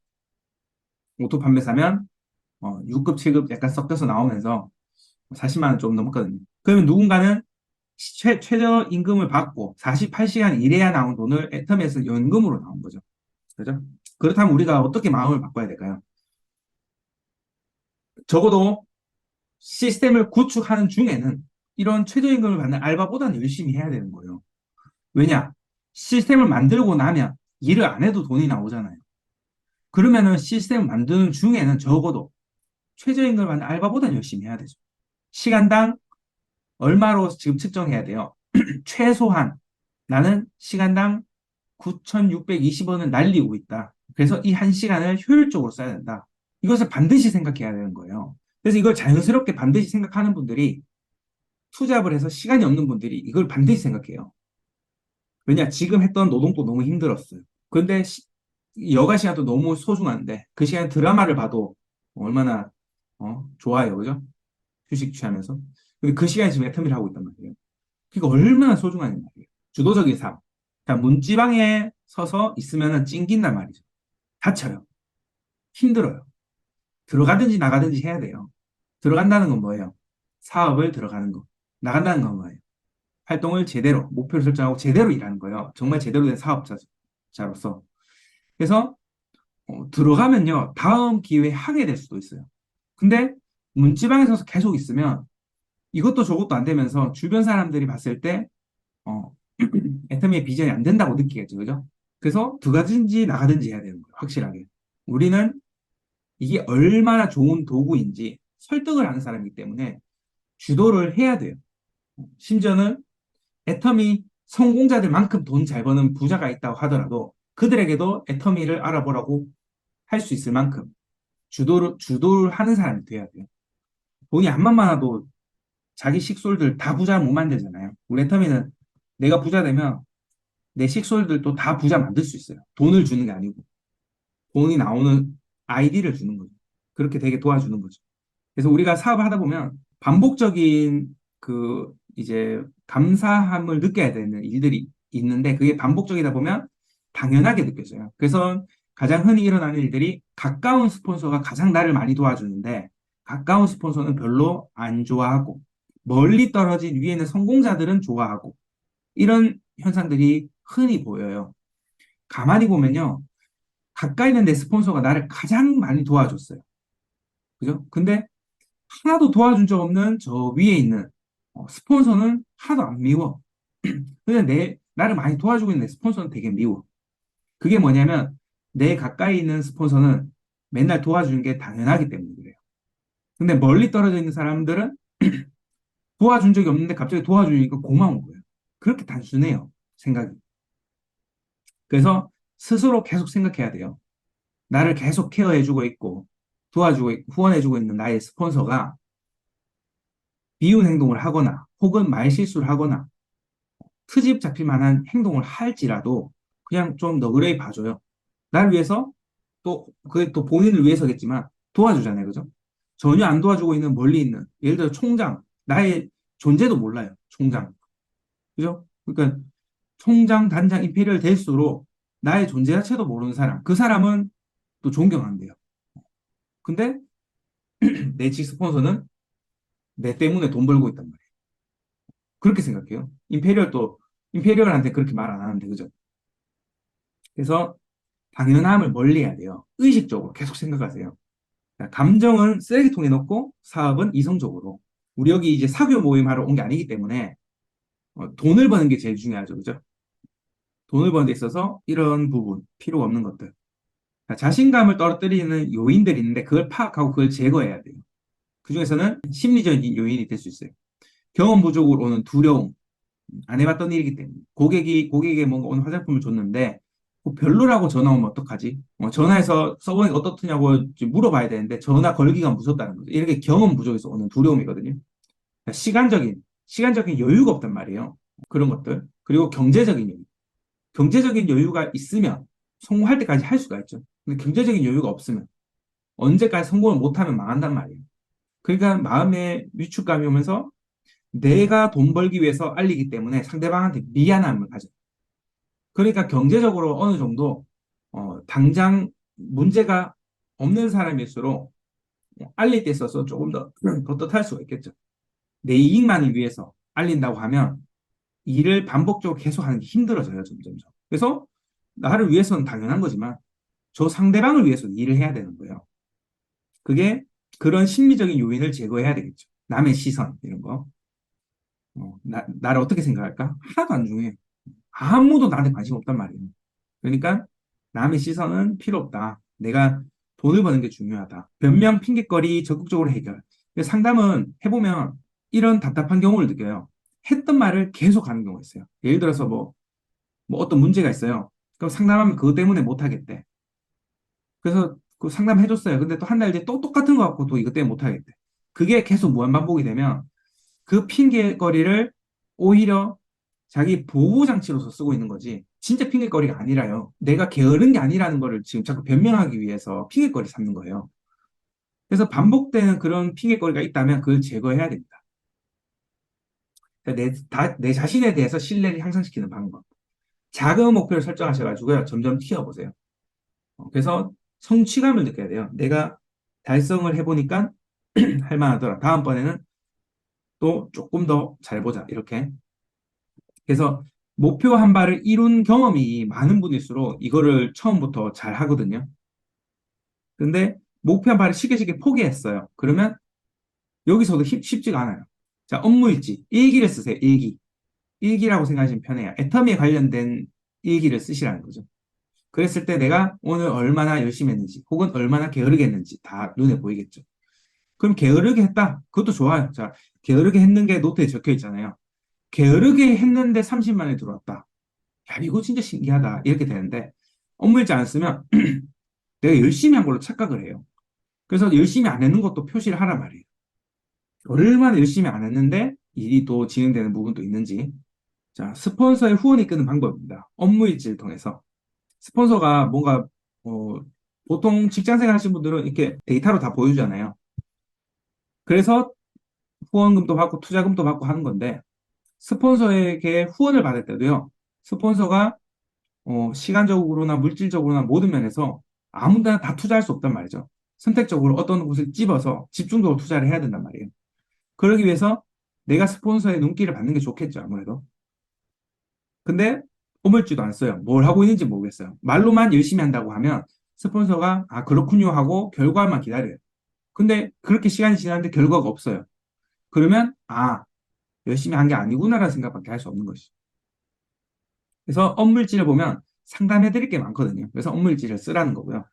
오토 판매사면 6급, 7급 약간 섞여서 나오면서 40만 원 좀 넘었거든요. 그러면 누군가는 최저임금을 받고 48시간 일해야 나온 돈을 애터미에서 연금으로 나온 거죠. 그죠? 그렇다면 우리가 어떻게 마음을 바꿔야 될까요? 적어도 시스템을 구축하는 중에는 이런 최저임금을 받는 알바보다는 열심히 해야 되는 거예요. 왜냐? 시스템을 만들고 나면 일을 안 해도 돈이 나오잖아요. 그러면은 시스템을 만드는 중에는 적어도 최저임금을 받는 알바보다는 열심히 해야 되죠. 시간당 얼마로 지금 측정해야 돼요? 최소한 나는 시간당 9,620원을 날리고 있다. 그래서 이 한 시간을 효율적으로 써야 된다. 이것을 반드시 생각해야 되는 거예요. 그래서 이걸 자연스럽게 반드시 생각하는 분들이 투잡을 해서 시간이 없는 분들이 이걸 반드시 생각해요. 왜냐, 지금 했던 노동도 너무 힘들었어요. 그런데 여가 시간도 너무 소중한데 그 시간에 드라마를 봐도 얼마나 좋아요, 그죠? 휴식 취하면서. 근데 그 시간에 지금 애터미를 하고 있단 말이에요. 그러니까 얼마나 소중한 말이에요. 주도적인 삶. 그러니까 문지방에 서서 있으면 찡긴단 말이죠. 다쳐요. 힘들어요. 들어가든지 나가든지 해야 돼요. 들어간다는 건 뭐예요? 사업을 들어가는 거. 나간다는 건 뭐예요? 활동을 제대로, 목표를 설정하고 제대로 일하는 거예요. 정말 제대로 된 사업자로서. 그래서 들어가면요, 다음 기회에 하게 될 수도 있어요. 근데 문지방에 서서 계속 있으면 이것도 저것도 안 되면서 주변 사람들이 봤을 때 어, 애터미의 비전이 안 된다고 느끼겠죠. 그죠? 그래서 들어가든지 나가든지 해야 되는 거예요. 확실하게. 우리는 이게 얼마나 좋은 도구인지 설득을 하는 사람이기 때문에 주도를 해야 돼요. 심지어는 애터미 성공자들만큼 돈 잘 버는 부자가 있다고 하더라도 그들에게도 애터미를 알아보라고 할 수 있을 만큼 주도를 하는 사람이 돼야 돼요. 돈이 안만 많아도 자기 식솔들 다 부자 못 만들잖아요. 우리 애터미는 내가 부자 되면 내 식솔들도 다 부자 만들 수 있어요. 돈을 주는 게 아니고 돈이 나오는 아이디를 주는 거죠. 그렇게 되게 도와주는 거죠. 그래서 우리가 사업을 하다 보면 반복적인 그 이제 감사함을 느껴야 되는 일들이 있는데 그게 반복적이다 보면 당연하게 느껴져요. 그래서 가장 흔히 일어나는 일들이 가까운 스폰서가 가장 나를 많이 도와주는데 가까운 스폰서는 별로 안 좋아하고 멀리 떨어진 위에 있는 성공자들은 좋아하고 이런 현상들이 흔히 보여요. 가만히 보면요. 가까이 있는 내 스폰서가 나를 가장 많이 도와줬어요. 그죠? 근데 하나도 도와준 적 없는 저 위에 있는 스폰서는 하나도 안 미워. 근데 나를 많이 도와주고 있는 내 스폰서는 되게 미워. 그게 뭐냐면 내 가까이 있는 스폰서는 맨날 도와주는 게 당연하기 때문에 그래요. 근데 멀리 떨어져 있는 사람들은 도와준 적이 없는데 갑자기 도와주니까 고마운 거예요. 그렇게 단순해요. 생각이. 그래서 스스로 계속 생각해야 돼요. 나를 계속 케어해주고 있고 후원해주고 있는 나의 스폰서가 미운 행동을 하거나 혹은 말실수를 하거나 트집 잡힐 만한 행동을 할지라도 그냥 좀 너그레이 봐줘요. 날 위해서 또, 그게 또 본인을 위해서겠지만 도와주잖아요. 그죠? 전혀 안 도와주고 있는 멀리 있는, 예를 들어 총장, 나의 존재도 몰라요. 총장. 그죠? 그러니까 총장, 단장, 임페리얼 될수록 나의 존재 자체도 모르는 사람, 그 사람은 또 존경한대요. 근데 내 직스폰서는 내 때문에 돈 벌고 있단 말이에요. 그렇게 생각해요. 임페리얼한테 그렇게 말 안 하는데, 그죠? 그래서 당연함을 멀리 해야 돼요. 의식적으로 계속 생각하세요. 감정은 쓰레기통에 넣고 사업은 이성적으로. 우리 여기 이제 사교 모임 하러 온 게 아니기 때문에 돈을 버는 게 제일 중요하죠. 그죠? 돈을 버는 데 있어서 이런 부분, 필요가 없는 것들. 자신감을 떨어뜨리는 요인들이 있는데 그걸 파악하고 그걸 제거해야 돼요. 그 중에서는 심리적인 요인이 될 수 있어요. 경험 부족으로 오는 두려움, 안 해봤던 일이기 때문에. 고객에게 뭔가 오늘 화장품을 줬는데 별로라고 전화 오면 어떡하지? 전화해서 써보니까 어떻냐고 물어봐야 되는데 전화 걸기가 무섭다는 거죠. 이렇게 경험 부족에서 오는 두려움이거든요. 그러니까 시간적인 여유가 없단 말이에요. 그런 것들. 그리고 경제적인 여유. 경제적인 여유가 있으면 성공할 때까지 할 수가 있죠. 근데 경제적인 여유가 없으면 언제까지 성공을 못하면 망한단 말이에요. 그러니까 마음에 위축감이 오면서 내가 돈 벌기 위해서 알리기 때문에 상대방한테 미안함을 가져. 그러니까 경제적으로 어느 정도 당장 문제가 없는 사람일수록 알릴 때 있어서 조금 더 떳떳할 수가 있겠죠. 내 이익만을 위해서 알린다고 하면 일을 반복적으로 계속하는 게 힘들어져요, 점점점. 그래서 나를 위해서는 당연한 거지만 저 상대방을 위해서 일을 해야 되는 거예요. 그게 그런 심리적인 요인을 제거해야 되겠죠. 남의 시선 이런 거. 나를 어떻게 생각할까? 하나도 안 중요해. 아무도 나한테 관심 없단 말이에요. 그러니까 남의 시선은 필요 없다. 내가 돈을 버는 게 중요하다. 변명, 핑계거리 적극적으로 해결. 상담은 해보면 이런 답답한 경우를 느껴요. 했던 말을 계속 하는 경우가 있어요. 예를 들어서 뭐 어떤 문제가 있어요. 그럼 상담하면 그것 때문에 못 하겠대. 그래서 그 상담해줬어요. 근데 또 한 달 뒤에 또 똑같은 거 갖고 또 이것 때문에 못 하겠대. 그게 계속 무한반복이 되면 그 핑계거리를 오히려 자기 보호장치로서 쓰고 있는 거지. 진짜 핑계거리가 아니라요. 내가 게으른 게 아니라는 거를 지금 자꾸 변명하기 위해서 핑계거리 삼는 거예요. 그래서 반복되는 그런 핑계거리가 있다면 그걸 제거해야 됩니다. 그러니까 내 자신에 대해서 신뢰를 향상시키는 방법. 작은 목표를 설정하셔가지고요. 점점 키워보세요. 그래서 성취감을 느껴야 돼요. 내가 달성을 해보니까 할만하더라. 다음번에는 또 조금 더 잘보자. 이렇게. 그래서 목표 한 발을 이룬 경험이 많은 분일수록 이거를 처음부터 잘 하거든요. 근데 목표 한 발을 쉽게 포기했어요. 그러면 여기서도 쉽지가 않아요. 자, 업무일지. 일기를 쓰세요. 일기. 일기라고 생각하시면 편해요. 애터미에 관련된 일기를 쓰시라는 거죠. 그랬을 때 내가 오늘 얼마나 열심히 했는지, 혹은 얼마나 게으르게 했는지 다 눈에 보이겠죠. 그럼 게으르게 했다. 그것도 좋아요. 자, 게으르게 했는 게 노트에 적혀 있잖아요. 게으르게 했는데 30만에 들어왔다. 야, 이거 진짜 신기하다. 이렇게 되는데, 업무일지 안 쓰면 내가 열심히 한 걸로 착각을 해요. 그래서 열심히 안 했는 것도 표시를 하란 말이에요. 얼마나 열심히 안 했는데 일이 또 진행되는 부분도 있는지. 자, 스폰서의 후원이 끄는 방법입니다. 업무일지를 통해서. 스폰서가 뭔가, 어, 보통 직장생활 하시는 분들은 이렇게 데이터로 다 보여주잖아요. 그래서 후원금도 받고 투자금도 받고 하는 건데, 스폰서에게 후원을 받을 때도요, 스폰서가 시간적으로나 물질적으로나 모든 면에서 아무 데나 다 투자할 수 없단 말이죠. 선택적으로 어떤 곳을 집어서 집중적으로 투자를 해야 된단 말이에요. 그러기 위해서 내가 스폰서의 눈길을 받는 게 좋겠죠, 아무래도. 근데 어물지도 않았어요. 뭘 하고 있는지 모르겠어요. 말로만 열심히 한다고 하면 스폰서가 아, 그렇군요 하고 결과만 기다려요. 근데 그렇게 시간이 지났는데 결과가 없어요. 그러면 아, 열심히 한 게 아니구나라는 생각밖에 할 수 없는 것이죠. 그래서 업물지를 보면 상담해 드릴 게 많거든요. 그래서 업물지를 쓰라는 거고요.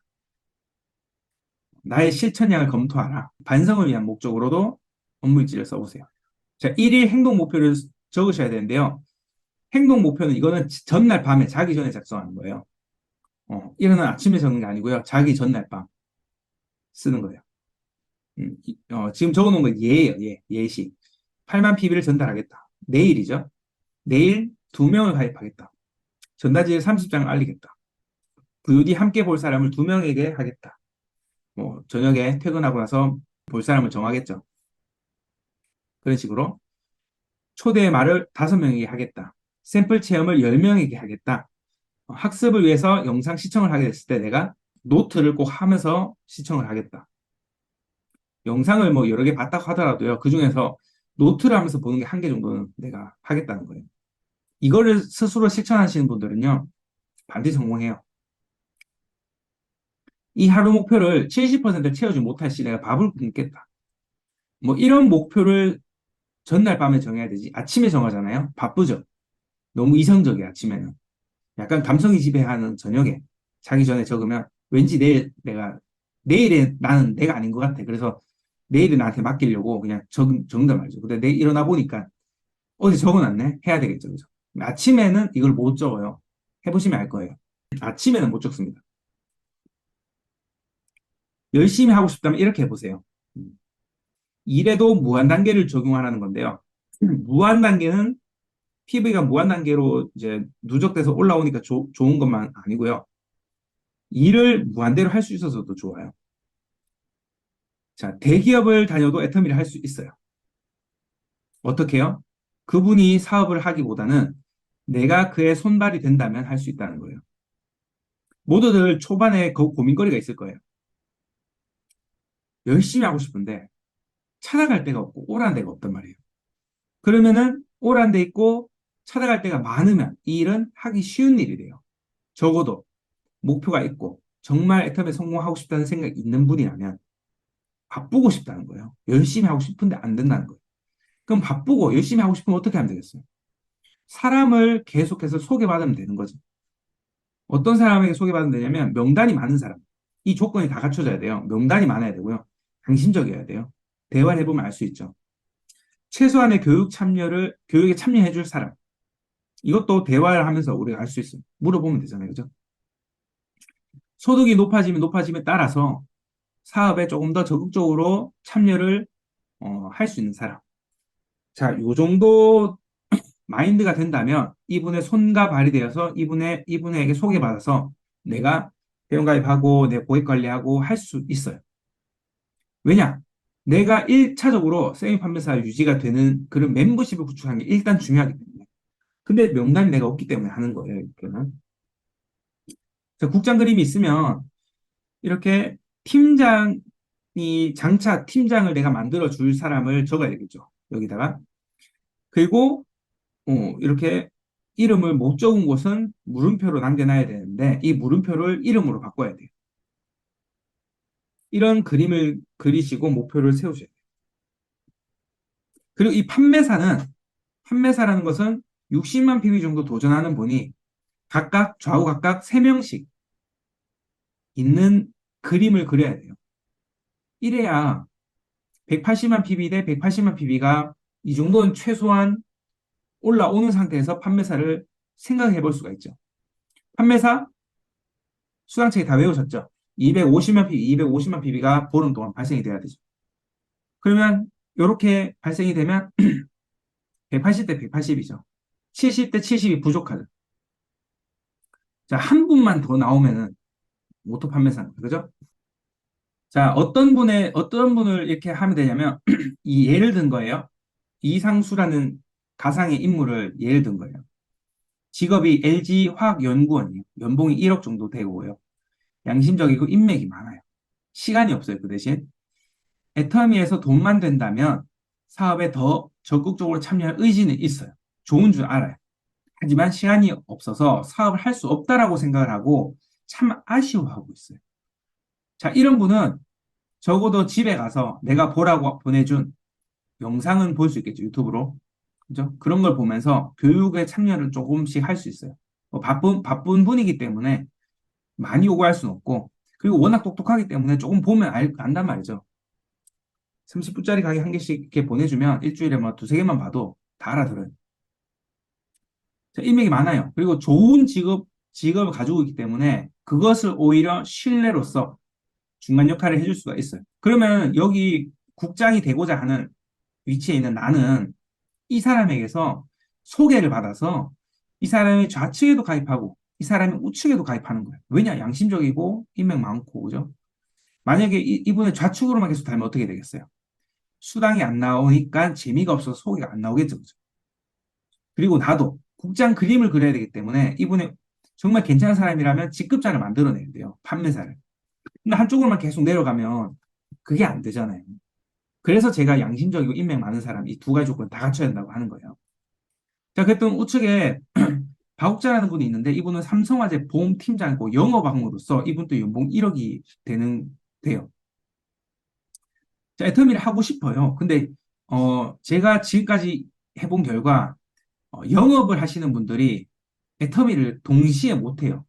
나의 실천량을 검토하라. 반성을 위한 목적으로도 업무일지를 써보세요. 자, 1일 행동 목표를 적으셔야 되는데요. 행동 목표는 이거는 전날 밤에 자기 전에 작성하는 거예요. 일어난 아침에 적는 게 아니고요. 자기 전날 밤 쓰는 거예요. 지금 적어놓은 건 예예요. 예, 예시. 8만 PB를 전달하겠다. 내일이죠. 내일 2명을 가입하겠다. 전단지를 30장 알리겠다. 부유리 함께 볼 사람을 2명에게 하겠다. 뭐 저녁에 퇴근하고 나서 볼 사람을 정하겠죠. 그런 식으로 초대 말을 5명에게 하겠다. 샘플 체험을 10명에게 하겠다. 학습을 위해서 영상 시청을 하게 됐을 때 내가 노트를 꼭 하면서 시청을 하겠다. 영상을 뭐 여러 개 봤다고 하더라도요. 그 중에서 노트를 하면서 보는 게 1개 정도는 내가 하겠다는 거예요. 이거를 스스로 실천하시는 분들은요. 반드시 성공해요. 이 하루 목표를 70%를 채우지 못할 시 내가 밥을 굶겠다. 뭐 이런 목표를 전날 밤에 정해야 되지. 아침에 정하잖아요. 바쁘죠. 너무 이성적이야, 아침에는. 약간 감성이 지배하는 저녁에 자기 전에 적으면 왠지 내일에 나는 내가 아닌 것 같아. 그래서 내일에 나한테 맡기려고 그냥 적는단 말이죠. 근데 내일 일어나 보니까 어제 적어놨네? 해야 되겠죠. 그죠? 아침에는 이걸 못 적어요. 해보시면 알 거예요. 아침에는 못 적습니다. 열심히 하고 싶다면 이렇게 해보세요. 일에도 무한 단계를 적용하라는 건데요. 무한 단계는 PV가 무한 단계로 이제 누적돼서 올라오니까 좋은 것만 아니고요. 일을 무한대로 할 수 있어서도 좋아요. 자, 대기업을 다녀도 애터미를 할 수 있어요. 어떻게요? 그분이 사업을 하기보다는 내가 그의 손발이 된다면 할 수 있다는 거예요. 모두들 초반에 그 고민거리가 있을 거예요. 열심히 하고 싶은데 찾아갈 데가 없고 오라는 데가 없단 말이에요. 그러면은 오라는 데 있고 찾아갈 데가 많으면 이 일은 하기 쉬운 일이래요. 적어도 목표가 있고 정말 애터미에 성공하고 싶다는 생각이 있는 분이라면 바쁘고 싶다는 거예요. 열심히 하고 싶은데 안 된다는 거예요. 그럼 바쁘고 열심히 하고 싶으면 어떻게 하면 되겠어요? 사람을 계속해서 소개받으면 되는 거죠. 어떤 사람에게 소개받으면 되냐면 명단이 많은 사람. 이 조건이 다 갖춰져야 돼요. 명단이 많아야 되고요. 강심적이어야 돼요. 대화를 해보면 알 수 있죠. 최소한의 교육에 참여해 줄 사람. 이것도 대화를 하면서 우리가 알 수 있어요. 물어보면 되잖아요. 그죠? 소득이 높아지면 따라서 사업에 조금 더 적극적으로 참여를 할 수 있는 사람. 자, 요 정도 마인드가 된다면 이분의 손과 발이 되어서 이분에게 소개받아서 내가 회원가입하고 내 고객 관리하고 할 수 있어요. 왜냐? 내가 1차적으로 세미 판매사 유지가 되는 그런 멤버십을 구축하는 게 일단 중요하기 때문에. 근데 명단이 내가 없기 때문에 하는 거예요. 이렇게는. 자, 국장 그림이 있으면 이렇게 장차 팀장을 내가 만들어 줄 사람을 적어야 되겠죠. 여기다가. 그리고 이렇게 이름을 못 적은 곳은 물음표로 남겨놔야 되는데 이 물음표를 이름으로 바꿔야 돼요. 이런 그림을 그리시고 목표를 세우셔야 돼요. 그리고 이 판매사라는 것은 60만 PV 정도 도전하는 분이 좌우 각각 3명씩 있는 그림을 그려야 돼요. 이래야 180만 PV 대 180만 PV가 이 정도는 최소한 올라오는 상태에서 판매사를 생각해 볼 수가 있죠. 판매사 수강책에 다 외우셨죠? 250만 PV가 보름 동안 발생이 돼야 되죠. 그러면 이렇게 발생이 되면 180대 180이죠. 70대 70이 부족하죠. 자, 한 분만 더 나오면은 오토 판매사입니다. 그죠? 자, 어떤 분을 이렇게 하면 되냐면, 이 예를 든 거예요. 이상수라는 가상의 인물을 예를 든 거예요. 직업이 LG 화학연구원이에요. 연봉이 1억 정도 되고요. 양심적이고 인맥이 많아요. 시간이 없어요, 그 대신. 애터미에서 돈만 된다면 사업에 더 적극적으로 참여할 의지는 있어요. 좋은 줄 알아요. 하지만 시간이 없어서 사업을 할 수 없다라고 생각을 하고 참 아쉬워하고 있어요. 자, 이런 분은 적어도 집에 가서 내가 보라고 보내준 영상은 볼 수 있겠죠, 유튜브로. 그죠? 그런 걸 보면서 교육에 참여를 조금씩 할 수 있어요. 바쁜 분이기 때문에 많이 요구할 수는 없고, 그리고 워낙 똑똑하기 때문에 조금 보면 안단 말이죠. 30분짜리 강의 1개씩 이렇게 보내주면 일주일에 뭐 두세 개만 봐도 다 알아들어요. 자, 인맥이 많아요. 그리고 좋은 직업을 가지고 있기 때문에 그것을 오히려 신뢰로서 중간 역할을 해줄 수가 있어요. 그러면 여기 국장이 되고자 하는 위치에 있는 나는 이 사람에게서 소개를 받아서 이 사람이 좌측에도 가입하고 이 사람이 우측에도 가입하는 거예요. 왜냐? 양심적이고 인맥 많고, 그죠? 만약에 이분을 좌측으로만 계속 달면 어떻게 되겠어요? 수당이 안 나오니까 재미가 없어서 소개가 안 나오겠죠, 그죠? 그리고 나도 국장 그림을 그려야 되기 때문에 이분이 정말 괜찮은 사람이라면 직급자를 만들어내야 돼요. 판매사를. 근데 한쪽으로만 계속 내려가면 그게 안 되잖아요. 그래서 제가 양심적이고 인맥 많은 사람 이 두 가지 조건 다 갖춰야 된다고 하는 거예요. 자, 그랬더니 우측에 박욱자라는 분이 있는데 이분은 삼성화재 보험팀장이고 영업학무로서 이분도 연봉 1억이 돼요. 자, 애터미를 하고 싶어요. 근데 제가 지금까지 해본 결과 영업을 하시는 분들이 애터미를 동시에 못 해요.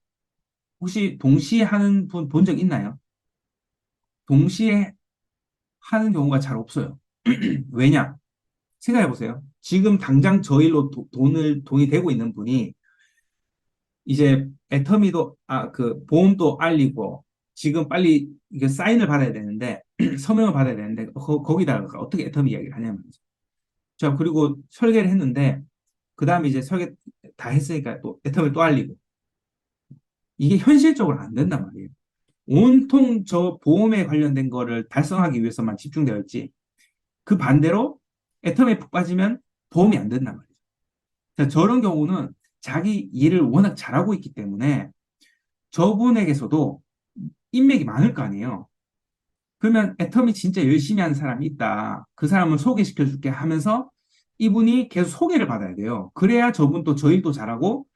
혹시 동시에 하는 분 본 적 있나요? 동시에 하는 경우가 잘 없어요. 왜냐? 생각해 보세요. 지금 당장 저 일로 돈이 되고 있는 분이 이제 애터미도, 그 보험도 알리고 지금 빨리 이게 사인을 받아야 되는데, 서명을 받아야 되는데, 거기다가 어떻게 애터미 이야기를 하냐면. 자, 그리고 설계를 했는데, 그 다음에 이제 설계 다 했으니까 또 애터미 또 알리고. 이게 현실적으로 안 된단 말이에요. 온통 저 보험에 관련된 거를 달성하기 위해서만 집중되어 있지. 그 반대로 애터미에 푹 빠지면 보험이 안 된단 말이에요. 자, 저런 경우는 자기 일을 워낙 잘하고 있기 때문에 저분에게서도 인맥이 많을 거 아니에요. 그러면 애터미 진짜 열심히 하는 사람이 있다. 그 사람을 소개시켜 줄게 하면서 이분이 계속 소개를 받아야 돼요. 그래야 저분 또 저 일도 잘하고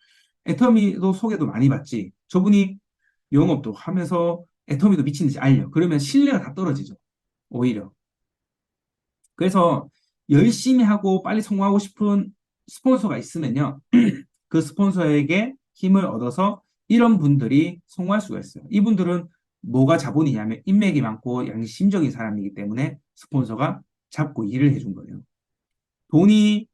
애터미도 소개도 많이 받지. 저분이 영업도 하면서 애터미도 미친 듯이 알려. 그러면 신뢰가 다 떨어지죠. 오히려. 그래서 열심히 하고 빨리 성공하고 싶은 스폰서가 있으면요. 그 스폰서에게 힘을 얻어서 이런 분들이 성공할 수가 있어요. 이분들은 뭐가 자본이냐면 인맥이 많고 양심적인 사람이기 때문에 스폰서가 잡고 일을 해준 거예요. 돈이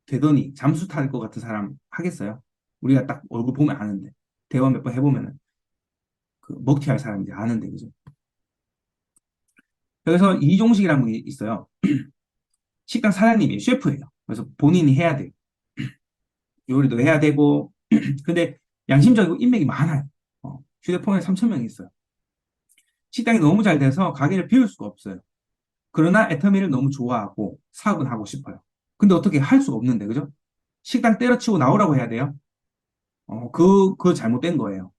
되더니 잠수 탈 것 같은 사람 하겠어요? 우리가 딱 얼굴 보면 아는데 대화 몇 번 해보면은 그 먹튀할 사람인지 아는데, 그죠? 그래서 이종식이라는 분이 있어요. 식당 사장님이 셰프예요. 그래서 본인이 해야 돼요. 요리도 해야 되고 근데 양심적이고 인맥이 많아요. 휴대폰에 3천 명이 있어요. 식당이 너무 잘 돼서 가게를 비울 수가 없어요. 그러나 애터미를 너무 좋아하고 사업은 하고 싶어요. 근데 어떻게 할 수가 없는데, 그죠? 식당 때려치고 나오라고 해야 돼요? 그거 잘못된 거예요.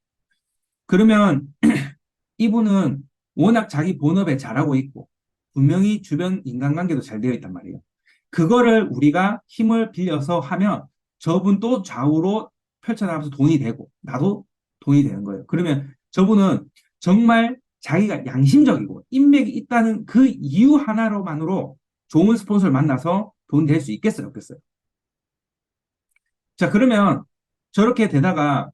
그러면 이분은 워낙 자기 본업에 잘하고 있고 분명히 주변 인간관계도 잘 되어 있단 말이에요. 그거를 우리가 힘을 빌려서 하면 저분도 좌우로 펼쳐나가면서 돈이 되고 나도 돈이 되는 거예요. 그러면 저분은 정말 자기가 양심적이고 인맥이 있다는 그 이유 하나로만으로 좋은 스폰서를 만나서 돈 될 수 있겠어요? 없겠어요? 자, 그러면 저렇게 되다가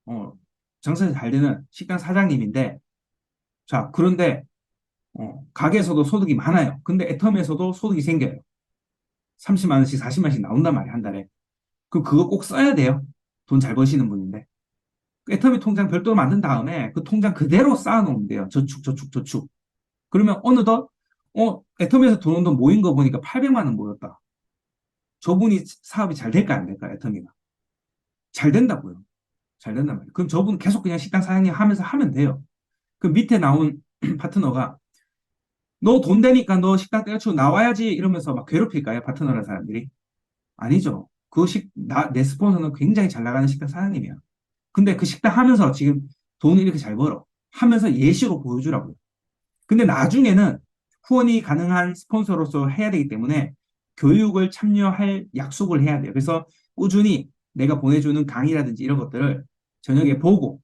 어, 장사가 잘 되는 식당 사장님인데, 자, 그런데 가게에서도 소득이 많아요. 근데 애텀에서도 소득이 생겨요. 30만 원씩 40만 원씩 나온단 말이에요, 한 달에. 그럼 그거 꼭 써야 돼요. 돈 잘 버시는 분인데. 애터미 통장 별도로 만든 다음에 그 통장 그대로 쌓아놓으면 돼요. 저축, 저축, 저축. 그러면 어느덧, 애터미에서 돈 모인 거 보니까 800만 원 모였다. 저분이 사업이 잘 될까, 안 될까, 애터미가? 잘 된다고요. 잘 된단 말이에요. 그럼 저분 계속 그냥 식당 사장님 하면서 하면 돼요. 그 밑에 나온 파트너가 너 돈 되니까 너 식당 때려치고 나와야지 이러면서 막 괴롭힐까요? 파트너라는 사람들이? 아니죠. 내 스폰서는 굉장히 잘 나가는 식당 사장님이야. 근데 그 식당 하면서 지금 돈을 이렇게 잘 벌어. 하면서 예시로 보여주라고요. 근데 나중에는 후원이 가능한 스폰서로서 해야 되기 때문에 교육을 참여할 약속을 해야 돼요. 그래서 꾸준히 내가 보내주는 강의라든지 이런 것들을 저녁에 보고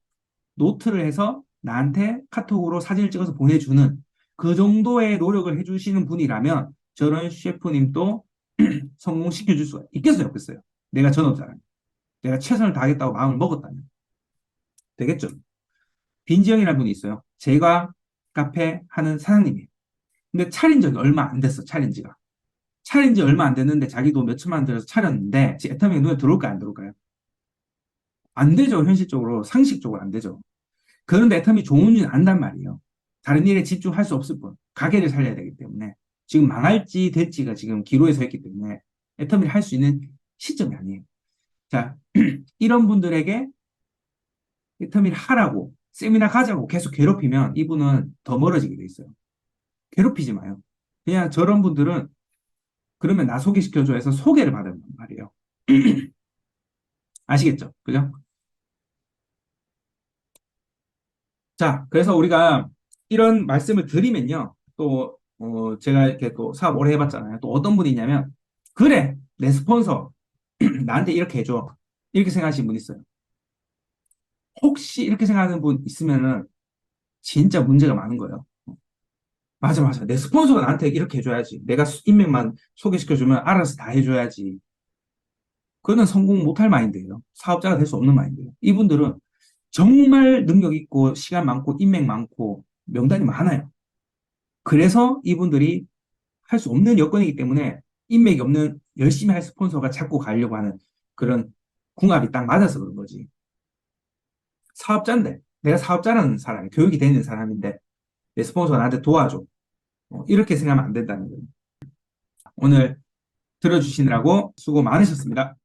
노트를 해서 나한테 카톡으로 사진을 찍어서 보내주는 그 정도의 노력을 해주시는 분이라면 저런 셰프님도 성공시켜 줄 수가 있겠어요, 없겠어요? 내가 전업자라면. 내가 최선을 다하겠다고 마음을 먹었다면. 되겠죠? 빈지영이라는 분이 있어요. 제과 카페 하는 사장님이에요. 근데 차린 지 얼마 안 됐어, 차린 지가. 차린 지 얼마 안 됐는데 자기도 몇 천만 원 들여서 차렸는데 애터미가 눈에 들어올까요, 안 들어올까요? 안 되죠, 현실적으로. 상식적으로 안 되죠. 그런데 애터미 좋은 줄 안단 말이에요. 다른 일에 집중할 수 없을 뿐. 가게를 살려야 되기 때문에. 지금 망할지 될지가 지금 기로에 서 있기 때문에 애터미를 할 수 있는 시점이 아니에요. 자, 이런 분들에게 비타민 하라고, 세미나 가자고 계속 괴롭히면 이분은 더 멀어지게 돼 있어요. 괴롭히지 마요. 그냥 저런 분들은 그러면 나 소개시켜줘 해서 소개를 받은 말이에요. 아시겠죠? 그죠? 자, 그래서 우리가 이런 말씀을 드리면요. 또, 제가 이렇게 또 사업 오래 해봤잖아요. 또 어떤 분이 있냐면, 그래, 내 스폰서, 나한테 이렇게 해줘. 이렇게 생각하시는 분 있어요. 혹시 이렇게 생각하는 분 있으면은 진짜 문제가 많은 거예요. 맞아, 맞아. 내 스폰서가 나한테 이렇게 해줘야지. 내가 인맥만 소개시켜주면 알아서 다 해줘야지. 그거는 성공 못할 마인드예요. 사업자가 될 수 없는 마인드예요. 이분들은 정말 능력 있고, 시간 많고, 인맥 많고, 명단이 많아요. 그래서 이분들이 할 수 없는 여건이기 때문에 인맥이 없는 열심히 할 스폰서가 자꾸 가려고 하는 그런 궁합이 딱 맞아서 그런 거지. 사업자인데, 내가 사업자라는 사람이, 교육이 되는 사람인데, 내 스폰서가 나한테 도와줘. 이렇게 생각하면 안 된다는 거예요. 오늘 들어주시느라고 수고 많으셨습니다.